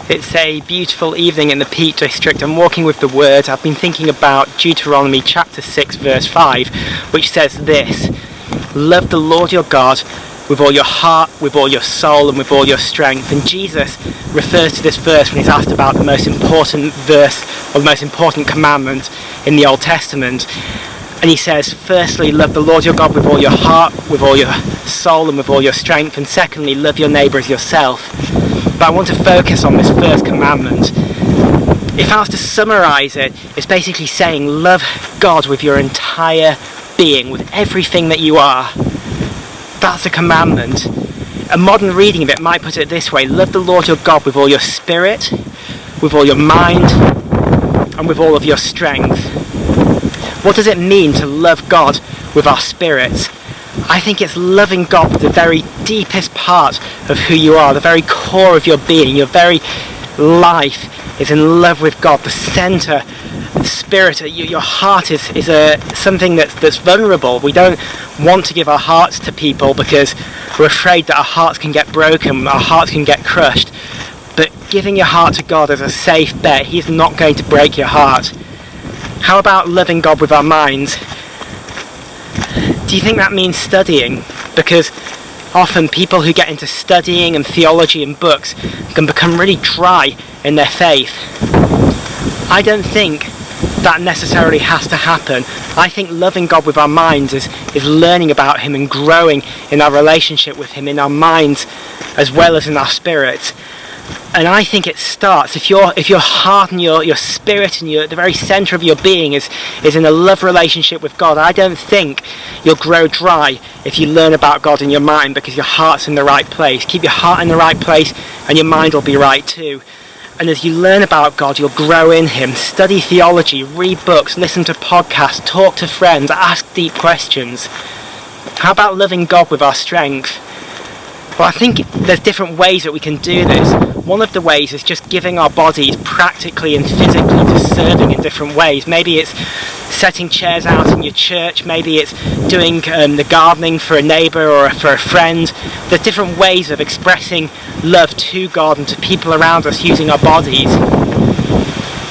It's a beautiful evening in the Peak District. I'm walking with the Word. I've been thinking about Deuteronomy chapter 6 verse 5, which says this: love the Lord your God with all your heart, with all your soul, and with all your strength. And Jesus refers to this verse when he's asked about the most important verse, or the most important commandment in the Old Testament. And he says, firstly, love the Lord your God with all your heart, with all your soul, and with all your strength. And secondly, love your neighbour as yourself. But I want to focus on this first commandment. If I was to summarise it, it's basically saying love God with your entire being, with everything that you are. That's a commandment. A modern reading of it might put it this way: love the Lord your God with all your spirit, with all your mind, and with all of your strength. What does it mean to love God with our spirits? I think it's loving God with the very deepest part of who you are, the very core of your being. Your very life is in love with God. The centre, the spirit, your heart is something that's vulnerable. We don't want to give our hearts to people because we're afraid that our hearts can get broken, our hearts can get crushed. But giving your heart to God is a safe bet. He's not going to break your heart. How about loving God with our minds? Do you think that means studying? Because often people who get into studying and theology and books can become really dry in their faith. I don't think that necessarily has to happen. I think loving God with our minds is learning about Him and growing in our relationship with Him, in our minds as well as in our spirits. And I think it starts, if your heart and your spirit and the very centre of your being is in a love relationship with God, I don't think you'll grow dry if you learn about God in your mind, because your heart's in the right place. Keep your heart in the right place and your mind will be right too. And as you learn about God, you'll grow in Him. Study theology, read books, listen to podcasts, talk to friends, ask deep questions. How about loving God with our strength? Well, I think there's different ways that we can do this. One of the ways is just giving our bodies practically and physically to serving in different ways. Maybe it's setting chairs out in your church, maybe it's doing the gardening for a neighbour or for a friend. There's different ways of expressing love to God and to people around us using our bodies.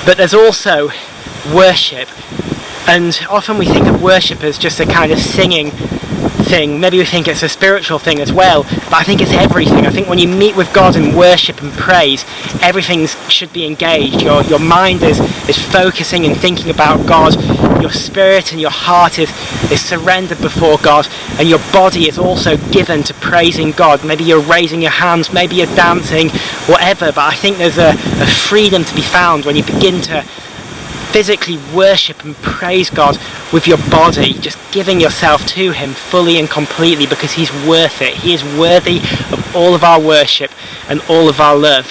But there's also worship, and often we think of worship as just a kind of singing thing. Maybe we think it's a spiritual thing as well, but I think it's everything. I think when you meet with God in worship and praise, everything should be engaged. Your mind is focusing and thinking about God. Your spirit and your heart is surrendered before God, and your body is also given to praising God. Maybe you're raising your hands, maybe you're dancing, whatever, but I think there's a freedom to be found when you begin to physically worship and praise God with your body, just giving yourself to Him fully and completely, because He's worth it. He is worthy of all of our worship and all of our love.